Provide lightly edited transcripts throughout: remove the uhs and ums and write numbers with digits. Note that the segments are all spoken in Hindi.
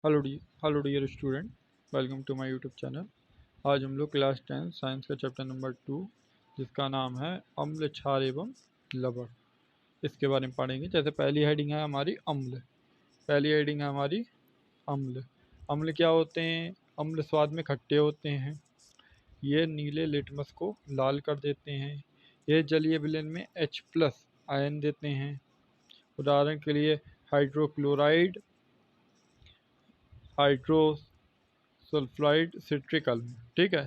Hello dear student, welcome to my YouTube channel. आज हम लोग क्लास 10 साइंस का चैप्टर नंबर 2 जिसका नाम है अम्ल, क्षार एवं लवण, इसके बारे में पढ़ेंगे। जैसे पहली हेडिंग है हमारी अम्ल। पहली हेडिंग है हमारी अम्ल। अम्ल क्या होते हैं? अम्ल स्वाद में खट्टे होते हैं। ये नीले लिटमस को लाल कर देते हैं। ये जलीय विलयन में H+ आयन देते हैं। उदाहरण के लिए हाइड्रोक्लोराइड, हाइड्रोसल्फाइड, सिट्रिक अम्ल। ठीक है,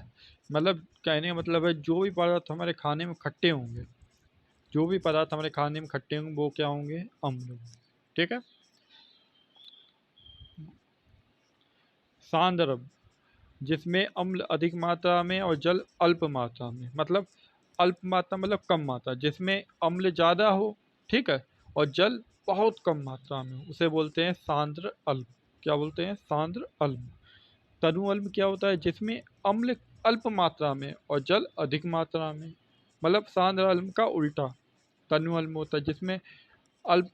मतलब कहने का मतलब है जो भी पदार्थ हमारे खाने में खट्टे होंगे, जो भी पदार्थ हमारे खाने में खट्टे होंगे वो क्या होंगे? अम्ल होंगे। ठीक है। सांद्र, जिसमें अम्ल अधिक मात्रा में और जल अल्प मात्रा में, मतलब अल्प मात्रा मतलब कम मात्रा, जिसमें अम्ल ज़्यादा हो, ठीक है, और जल बहुत कम मात्रा में हो, उसे बोलते हैं सांद्र अल्प। क्या बोलते हैं? सांद्र अल्प। तनु अम्ल क्या होता है? जिसमें अम्ल अल्प मात्रा में और जल अधिक मात्रा में, मतलब सांद्र अम्ल का उल्टा तनु अम्ल होता है, जिसमें अल्प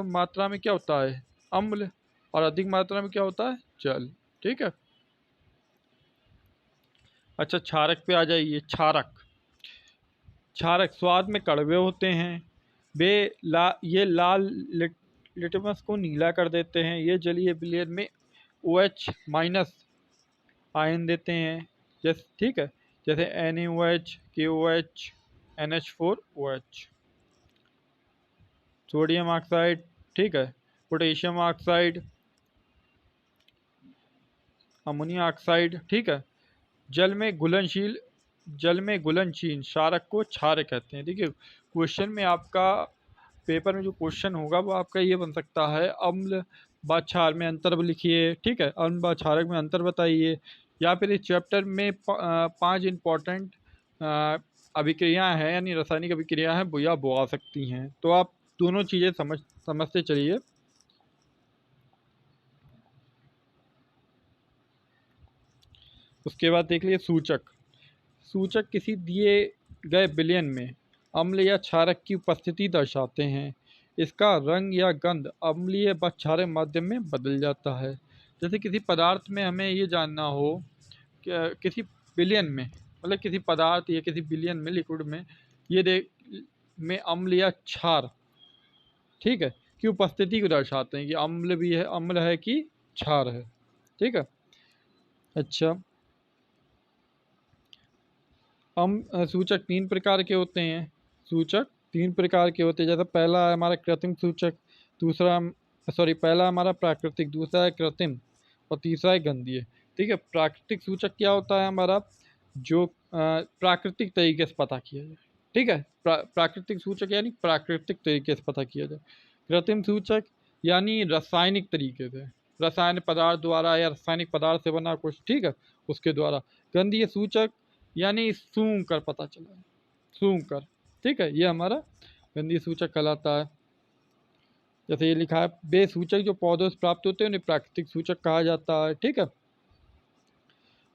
मात्रा में क्या होता है? अम्ल, और अधिक मात्रा में क्या होता है? जल। ठीक है। अच्छा, क्षारक पे आ जाइए। क्षारक स्वाद में कड़वे होते हैं। ये लाल लिटमस को नीला कर देते हैं। ये जलीय विलयन में OH- आयन देते हैं। जैसे, ठीक है, जैसे NaOH, KOH, NH4OH। Sodium oxide, ठीक है, पोटेशियम ऑक्साइड, अमोनिया ऑक्साइड। ठीक है। जल में घुलनशील क्षारक को क्षार कहते हैं। देखिए, क्वेश्चन में आपका पेपर में जो क्वेश्चन होगा वो आपका ये बन सकता है, अम्ल व क्षार में अंतर लिखिए। ठीक है, अम्ल व क्षारक में अंतर बताइए। या फिर इस चैप्टर में 5 इंपॉर्टेंट अभिक्रियाएं हैं, यानी रासायनिक अभिक्रिया हैं, वो आ सकती हैं। तो आप दोनों चीज़ें समझते चलिए। उसके बाद देख लिए सूचक। सूचक किसी दिए गए विलयन में अम्ल या क्षारक की उपस्थिति दर्शाते हैं। इसका रंग या गंध अम्लीय व क्षारक माध्यम में बदल जाता है। जैसे किसी पदार्थ में हमें ये जानना हो कि किसी विलयन में, मतलब किसी पदार्थ या किसी विलयन में, लिक्विड में, ये देख में अम्ल या क्षार, ठीक है, की उपस्थिति को दर्शाते हैं कि अम्ल भी है, अम्ल है कि क्षार है। ठीक है। अच्छा, सूचक 3 प्रकार के होते हैं। सूचक 3 प्रकार के होते हैं। जैसे पहला है हमारा कृत्रिम सूचक, पहला हमारा प्राकृतिक, दूसरा है कृत्रिम, और तीसरा है गंधीय। ठीक है। प्राकृतिक सूचक क्या होता है हमारा? जो प्राकृतिक तरीके से पता किया जाए। ठीक है, प्राकृतिक सूचक यानी प्राकृतिक तरीके से पता किया जाए। कृत्रिम सूचक यानी रासायनिक तरीके से, रसायन पदार्थ द्वारा या रासायनिक पदार्थ से बना कुछ, ठीक है, उसके द्वारा। गंधीय सूचक यानी सूंघ कर पता चला, सूंघ कर। ठीक है, ये हमारा गंधीय सूचक कहलाता है। जैसे ये लिखा है, वे सूचक जो पौधों से प्राप्त होते हैं उन्हें प्राकृतिक सूचक कहा जाता है। ठीक है।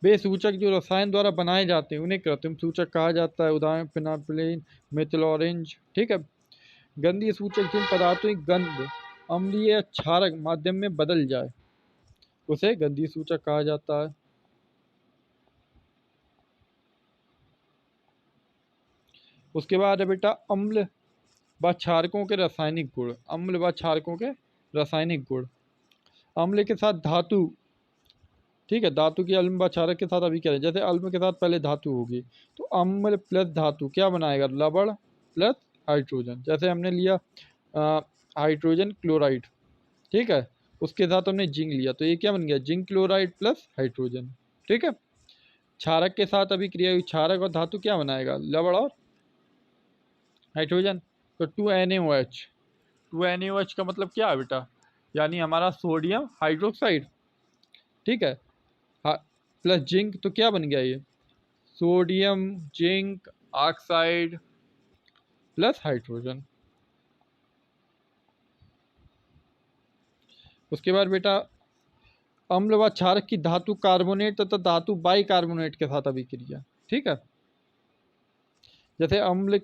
वे सूचक जो रसायन द्वारा बनाए जाते हैं उन्हें कृत्रिम सूचक कहा जाता है। उदाहरण फिनाइलप्रोपाइलीन, मेथिल ऑरेंज। ठीक है। गंधीय सूचक जिन पदार्थों की गंध अम्लीय या क्षारक माध्यम में बदल जाए उसे गंधीय सूचक कहा जाता है। उसके बाद है बेटा अम्ल व क्षारकों के रासायनिक गुण। अम्ल व क्षारकों के रासायनिक गुण। अम्ल के साथ धातु, ठीक है, धातु की अम्ल व क्षारक के साथ अभी क्या है, जैसे अम्ल के साथ पहले धातु होगी तो अम्ल प्लस धातु क्या बनाएगा? लवण प्लस हाइड्रोजन। जैसे हमने लिया हाइड्रोजन क्लोराइड, ठीक है, उसके साथ हमने जिंक लिया तो ये क्या बन गया? Zinc chloride plus hydrogen. ठीक है। क्षारक के साथ अभी क्रिया हुई, क्षारक और धातु क्या बनाएगा? लवण और हाइड्रोजन। तो 2NaOH। 2NaOH का मतलब क्या है बेटा? यानी हमारा सोडियम हाइड्रोक्साइड। ठीक है, प्लस जिंक, तो क्या बन गया ये? Sodium zinc oxide plus hydrogen. उसके बाद बेटा अम्ल व क्षारक की धातु कार्बोनेट तथा धातु बाई कार्बोनेट के साथ अभिक्रिया। ठीक है, जैसे अम्ल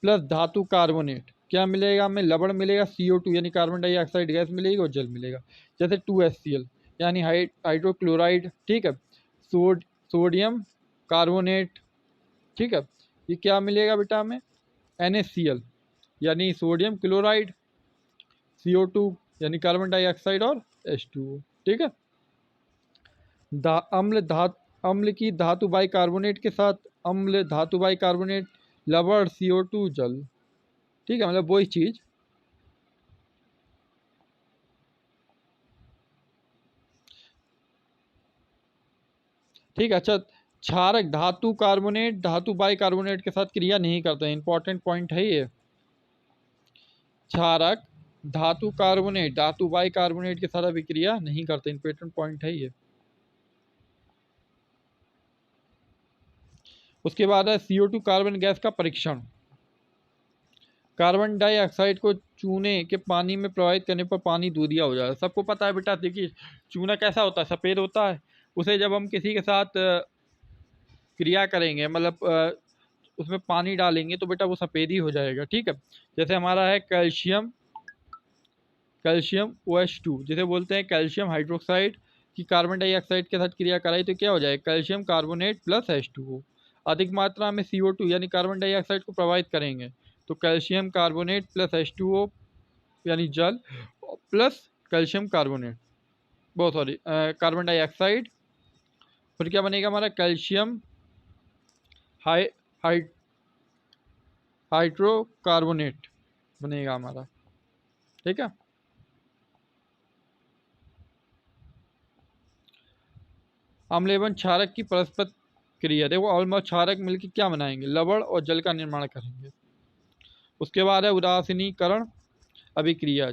प्लस धातु कार्बोनेट, क्या मिलेगा हमें? लवण मिलेगा, CO2 यानी कार्बन डाइऑक्साइड गैस मिलेगी और जल मिलेगा। जैसे 2HCl यानी हाइड्रोक्लोराइड, ठीक है, सोडियम कार्बोनेट, ठीक है। ये क्या मिलेगा बेटा हमें? NaCl यानी सोडियम क्लोराइड, CO2 यानी कार्बन डाइऑक्साइड और H2O, ठीक है। अम्ल की धातु बाइकार्बोनेट के साथ अम्ल धातु बाइकार्बोनेट, लवण, CO2 जल, ठीक है, मतलब वही चीज़। ठीक है, अच्छा। क्षारक धातु कार्बोनेट धातु बाइकार्बोनेट के साथ क्रिया नहीं करते हैं, इंपॉर्टेंट पॉइंट है ये। क्षारक धातु कार्बोनेट धातु बाइकार्बोनेट के साथ अभिक्रिया नहीं करते, इंपॉर्टेंट पॉइंट है ये। उसके बाद है CO2 कार्बन गैस का परीक्षण। कार्बन डाइऑक्साइड को चूने के पानी में प्रवाहित करने पर पानी दूधिया हो जाएगा। सबको पता है बेटा, देखिए चूना कैसा होता है? सफ़ेद होता है। उसे जब हम किसी के साथ क्रिया करेंगे, मतलब उसमें पानी डालेंगे तो बेटा वो सफ़ेद ही हो जाएगा, ठीक है। जैसे हमारा है कैल्शियम OH2, जिसे बोलते हैं कैल्शियम हाइड्रोक्साइड की कार्बन डाइऑक्साइड के साथ क्रिया कराई तो क्या हो जाएगा? Calcium carbonate plus H2O। अधिक मात्रा में CO2 यानी कार्बन डाइऑक्साइड को प्रभावित करेंगे तो कैल्शियम कार्बोनेट प्लस H2O यानी जल प्लस कैल्शियम कार्बोनेट, बहुत सॉरी कार्बन डाइऑक्साइड, फिर क्या बनेगा हमारा? कैल्शियम हाई हाई हाइड्रोकार्बोनेट बनेगा हमारा, ठीक है। अम्ल एवं क्षारक की परस्पर क्रिया, देखो अम्ल और क्षारक मिलकर क्या बनाएंगे? लवण और जल का निर्माण करेंगे। उसके बाद है उदासीनीकरण अभिक्रिया।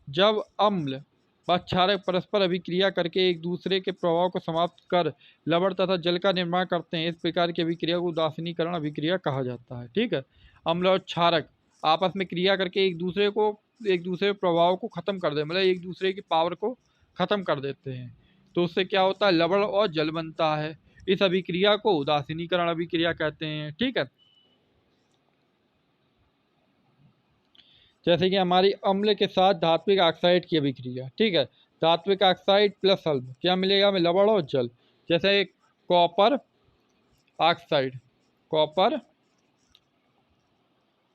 जब अम्ल व क्षारक परस्पर अभिक्रिया करके एक दूसरे के प्रभाव को समाप्त कर लवण तथा जल का निर्माण करते हैं, इस प्रकार की अभिक्रिया को उदासीनीकरण अभिक्रिया कहा जाता है, ठीक है। अम्ल और क्षारक आपस में क्रिया करके एक दूसरे प्रभाव को खत्म कर दे, मतलब एक दूसरे की पावर को खत्म कर देते हैं, तो उससे क्या होता है? लवण और जल बनता है। इस अभिक्रिया को उदासीनीकरण अभिक्रिया कहते हैं, ठीक है। जैसे कि हमारी अम्ल के साथ धात्विक ऑक्साइड की अभिक्रिया, ठीक है। धात्विक ऑक्साइड प्लस अम्ल क्या मिलेगा हमें? लवण और जल। जैसे copper oxide, copper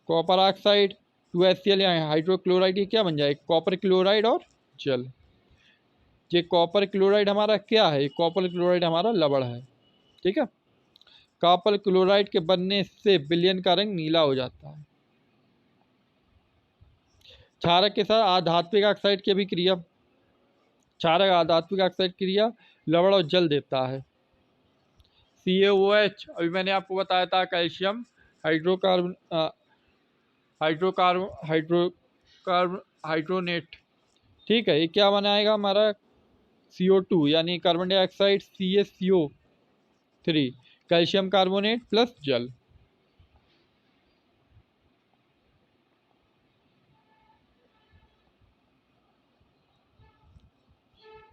copper oxide 2HCl या हाइड्रोक्लोराइड, ये क्या बन जाएगा? कॉपर क्लोराइड और जल। ये कॉपर क्लोराइड हमारा क्या है? कॉपर क्लोराइड हमारा लवण है, ठीक है। कॉपर क्लोराइड के बनने से विलयन का रंग नीला हो जाता है। क्षारक के साथ आधात्विक ऑक्साइड की अभिक्रिया, क्षारक आधात्विक ऑक्साइड क्रिया लवण और जल देता है। CaOH, अभी मैंने आपको बताया था कैल्शियम हाइड्रोकार्बन हाइड्रोकार्बन हाइड्रोकार्बन हाइड्रोनेट, ठीक है। ये क्या बनाएगा हमारा? CO2 यानी carbon dioxide CaCO3, calcium carbonate plus जल।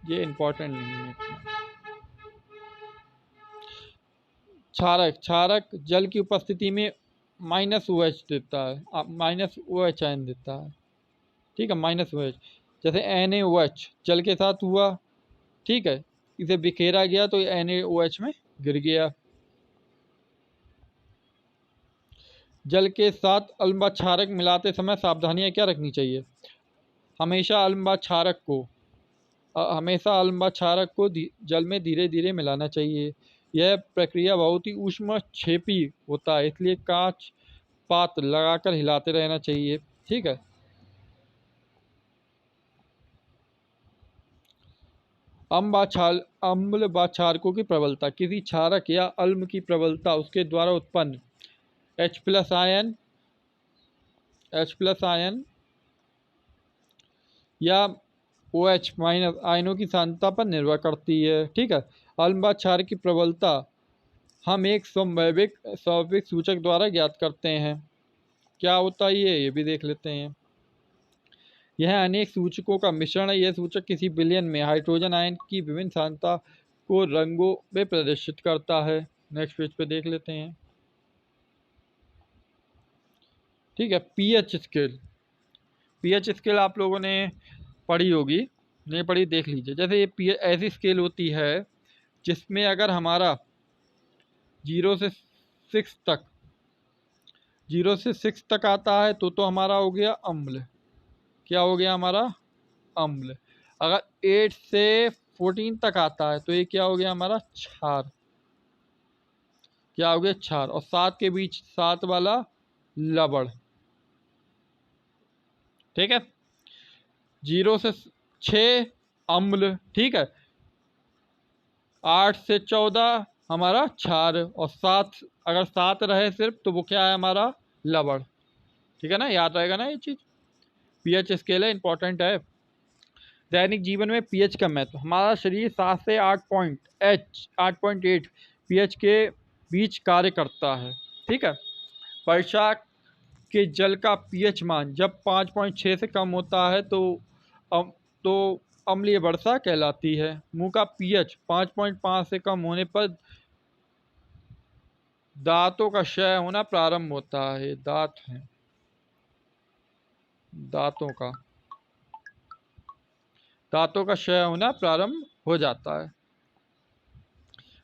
ये इंपॉर्टेंट नहीं है इतना। क्षारक क्षारक जल की उपस्थिति में -OH देता है, -OH आयन देता है, ठीक है, -OH। जैसे NaOH जल के साथ हुआ, ठीक है, इसे बिखेरा गया तो NaOH में गिर गया। जल के साथ अम्ल व क्षारक मिलाते समय सावधानियां क्या रखनी चाहिए? हमेशा अम्ल व क्षारक को जल में धीरे धीरे मिलाना चाहिए। यह प्रक्रिया बहुत ही ऊष्मक्षेपी होता है, इसलिए कांच पात्र लगाकर हिलाते रहना चाहिए, ठीक है। अम्ल व क्षारकों की प्रबलता, किसी क्षारक या अम्ल की प्रबलता उसके द्वारा उत्पन्न H+ आयन या OH- आयनों की सांद्रता पर निर्भर करती है, ठीक है। अम्ल व क्षार की प्रबलता हम एक स्वाभाविक सूचक द्वारा ज्ञात करते हैं। क्या होता है ये भी देख लेते हैं। यह अनेक सूचकों का मिश्रण है। यह सूचक किसी विलयन में हाइड्रोजन आयन की विभिन्न सांद्रता को रंगों में प्रदर्शित करता है। नेक्स्ट पेज पे देख लेते हैं, ठीक है। pH स्केल, पीएच स्केल आप लोगों ने पढ़ी होगी, नहीं पढ़ी देख लीजिए। जैसे ये पीएच ऐसी स्केल होती है जिसमें अगर हमारा 0 से 6 तक 0 से 6 तक आता है तो हमारा हो गया अम्ल। क्या हो गया हमारा? अम्ल। अगर 8 से 14 तक आता है तो ये क्या हो गया हमारा? क्षार। क्या हो गया? क्षार। और 7 के बीच 7 वाला लवण। ठीक है, 0 से 6 अम्ल, ठीक है, 8 से 14 हमारा क्षार, और 7 अगर 7 रहे सिर्फ तो वो क्या है हमारा? लवण। ठीक है ना, याद रहेगा ना ये चीज़। पीएच स्केल है, इंपॉर्टेंट है। दैनिक जीवन में पीएच का महत्व। हमारा शरीर 7 से 8.8 पीएच के बीच कार्य करता है। ठीक है, वर्षा के जल का पीएच मान जब 5.6 से कम होता है तो अम्लीय वर्षा कहलाती है। मुंह का पीएच 5.5 से कम होने पर दांतों का क्षय होना प्रारंभ होता है। दांत हैं, दांतों का क्षय होना प्रारंभ हो जाता है।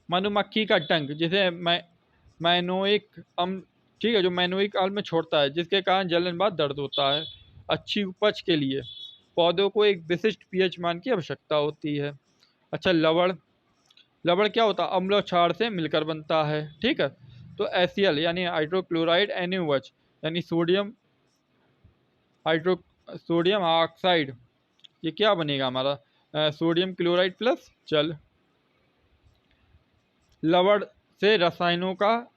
मधुमक्खी का डंक जिसे मैनोइक अम्ल, ठीक है, जो मैनोइक अम्ल छोड़ता है जिसके कारण जलन बाद दर्द होता है। अच्छी उपज के लिए पौधों को एक विशिष्ट पीएच मान की आवश्यकता होती है। अच्छा, लवण। लवण क्या होता है? अम्ल और क्षार से मिलकर बनता है। ठीक है, तो एसीएल यानी हाइड्रोक्लोराइड NaOH यानी सोडियम ऑक्साइड, ये क्या बनेगा हमारा? सोडियम क्लोराइड प्लस जल। लवण से रसायनों का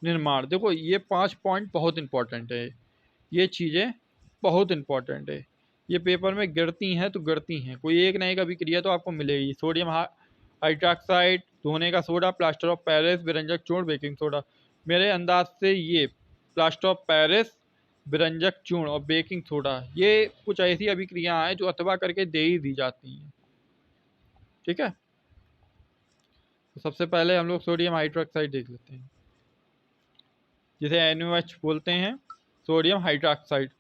निर्माण। देखो ये 5 पॉइंट बहुत इंपॉर्टेंट है, ये चीज़ें बहुत इंपॉर्टेंट है, ये पेपर में गिरती हैं तो गिरती हैं। कोई एक नई का भी क्रिया तो आपको मिलेगी। सोडियम हाइड्रोक्साइड, धोने का सोडा, प्लास्टर ऑफ पेरिस, विरंजक चूर्ण, बेकिंग सोडा। मेरे अंदाज से ये प्लास्टर ऑफ पेरिस, विरंजक चूर्ण और बेकिंग सोडा, ये कुछ ऐसी अभिक्रियाएं हैं जो अथवा करके दे ही दी जाती हैं। ठीक है, तो सबसे पहले हम लोग सोडियम हाइड्रोक्साइड देख लेते हैं, जिसे NaOH बोलते हैं, सोडियम हाइड्रोक्साइड।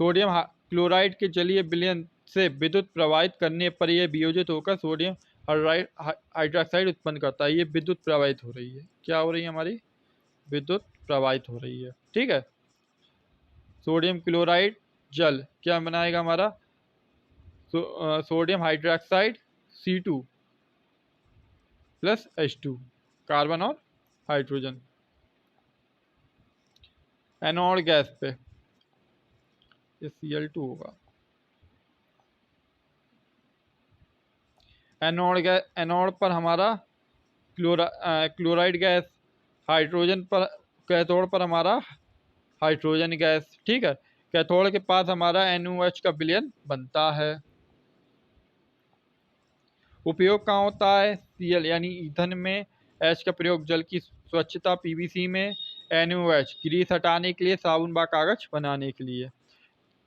सोडियम क्लोराइड के जलीय विलयन से विद्युत प्रवाहित करने पर यह वियोजित होकर सोडियम हाइड्रोक्साइड उत्पन्न करता है। ये विद्युत प्रवाहित हो रही है, क्या हो रही है हमारी? विद्युत प्रवाहित हो रही है। ठीक है, सोडियम क्लोराइड जल क्या बनाएगा हमारा? Sodium hydroxide C2 plus H2, carbon और हाइड्रोजन। एनोड गैस पे ये Cl2 होगा। एनोड पर हमारा क्लोराइड गैस, हाइड्रोजन पर, कैथोड पर हमारा हाइड्रोजन गैस। ठीक है, कैथोड के पास हमारा NaOH का विलयन बनता है। उपयोग कहाँ होता है? Cl यानी ईंधन में, H का प्रयोग जल की स्वच्छता, PVC में, NaOH ग्रीस हटाने के लिए, साबुन व कागज बनाने के लिए।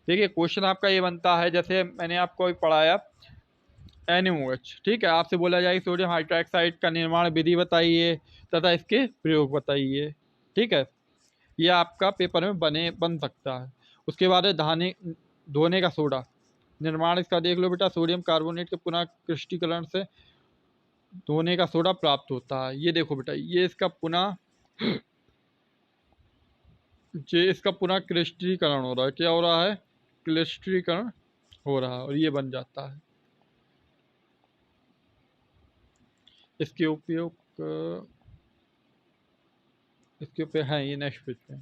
देखिए क्वेश्चन आपका ये बनता है, जैसे मैंने आपको अभी पढ़ाया NaOH, ठीक है, आपसे बोला जाए सोडियम हाइड्रोक्साइड का निर्माण विधि बताइए तथा इसके प्रयोग बताइए। ठीक है, ये आपका पेपर में बन सकता है। उसके बाद है धोने का सोडा। निर्माण इसका देख लो बेटा, सोडियम कार्बोनेट के पुनः क्रिस्टलीकरण से धोने का सोडा प्राप्त होता है। ये देखो बेटा, ये इसका पुनः क्रिस्टलीकरण हो रहा है। क्या हो रहा है? क्रिस्टलीकरण हो रहा है और ये बन जाता है। इसके उपयोग है ये नेक्स्ट पेज पे।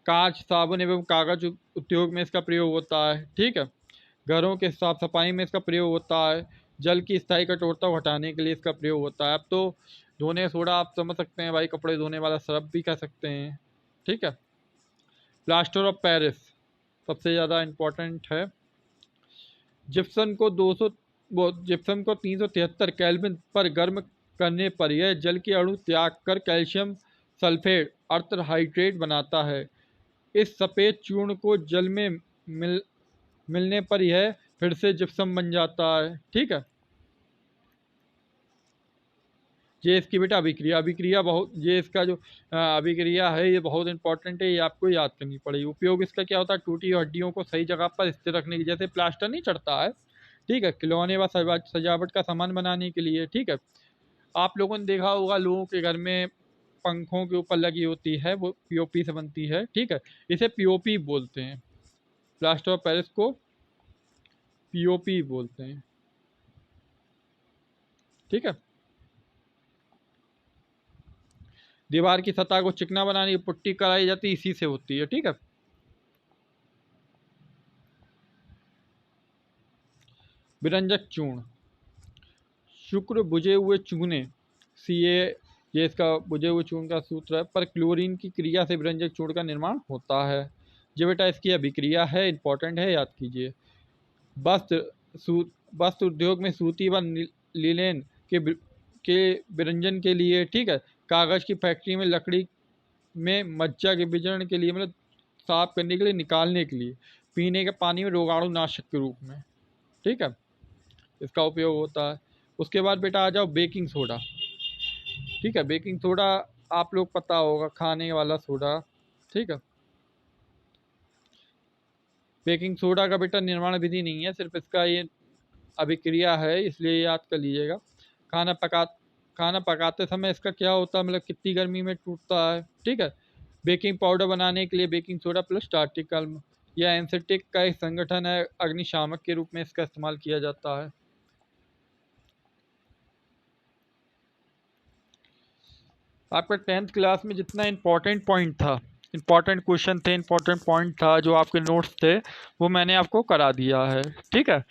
कांच, साबुन एवं कागज उद्योग में इसका प्रयोग होता है। ठीक है, घरों के साफ सफाई में इसका प्रयोग होता है। जल की स्थायी कठोरता को हटाने के लिए इसका प्रयोग होता है। अब तो धोने सोडा आप समझ सकते हैं भाई, कपड़े धोने वाला सरफ भी कह सकते हैं। ठीक है, प्लास्टर ऑफ पेरिस सबसे ज़्यादा इम्पोर्टेंट है। जिप्सम को 373 केल्विन पर गर्म करने पर यह जल के अणु त्याग कर कैल्शियम सल्फेट अर्थ हाइड्रेट बनाता है। इस सफ़ेद चूर्ण को जल में मिलने पर यह फिर से जिप्सम बन जाता है। ठीक है, ये इसकी बेटा अभिक्रिया, अभिक्रिया बहुत, ये इसका जो अभिक्रिया है ये बहुत इंपॉर्टेंट है, ये आपको याद करनी पड़ेगी। उपयोग इसका क्या होता है, टूटी हुई हड्डियों को सही जगह पर स्थिर रखने की, जैसे प्लास्टर नहीं चढ़ता है, ठीक है, खिलौने व सजावट का सामान बनाने के लिए, ठीक है। आप लोगों ने देखा होगा लोगों के घर में पंखों के ऊपर लगी होती है, वो पीओपी से बनती है, ठीक है, इसे पीओपी बोलते हैं, प्लास्टर ऑफ पेरिस को पीओपी बोलते हैं, ठीक है। दीवार की सतह को चिकना बनाने की पुट्टी कराई जाती है, इसी से होती है, ठीक है। विरंजक चूर्ण, शुक्र बुझे हुए चूने, सीए, ये इसका बुझे हुए चूर्ण का सूत्र है, पर क्लोरीन की क्रिया से विरंजक चूर्ण का निर्माण होता है। ये बेटा इसकी अभिक्रिया है, इंपॉर्टेंट है, याद कीजिए। वस्त्र वस्त्र उद्योग में सूती व लिनेन के विरंजन के लिए, ठीक है, कागज़ की फैक्ट्री में लकड़ी में मज्जा के विजरण के लिए, मतलब साफ करने के लिए, निकालने के लिए, पीने के पानी में रोगाणु नाशक के रूप में, ठीक है, इसका उपयोग होता है। उसके बाद बेटा आ जाओ बेकिंग सोडा, ठीक है, बेकिंग सोडा आप लोग पता होगा, खाने वाला सोडा, ठीक है। बेकिंग सोडा का बेटा निर्माण विधि नहीं है, सिर्फ इसका ये अभिक्रिया है, इसलिए याद कर लीजिएगा। खाना पका खाना पकाते समय इसका क्या होता है, मतलब कितनी गर्मी में टूटता है, ठीक है। बेकिंग पाउडर बनाने के लिए बेकिंग सोडा प्लस टार्टिक अम्ल या एंसेटिक का एक संगठन है, अग्निशामक के रूप में इसका इस्तेमाल किया जाता है। आपका 10th क्लास में जितना इंपॉर्टेंट पॉइंट था, इंपॉर्टेंट क्वेश्चन थे, इंपॉर्टेंट पॉइंट था, जो आपके नोट्स थे, वो मैंने आपको करा दिया है, ठीक है।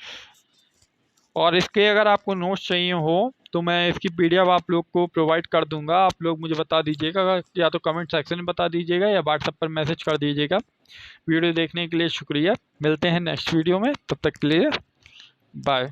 और इसके अगर आपको नोट्स चाहिए हो तो मैं इसकी पीडीएफ आप लोग को प्रोवाइड कर दूंगा, आप लोग मुझे बता दीजिएगा, या तो कमेंट सेक्शन में बता दीजिएगा या व्हाट्सएप पर मैसेज कर दीजिएगा। वीडियो देखने के लिए शुक्रिया, मिलते हैं नेक्स्ट वीडियो में, तब तक के लिए बाय।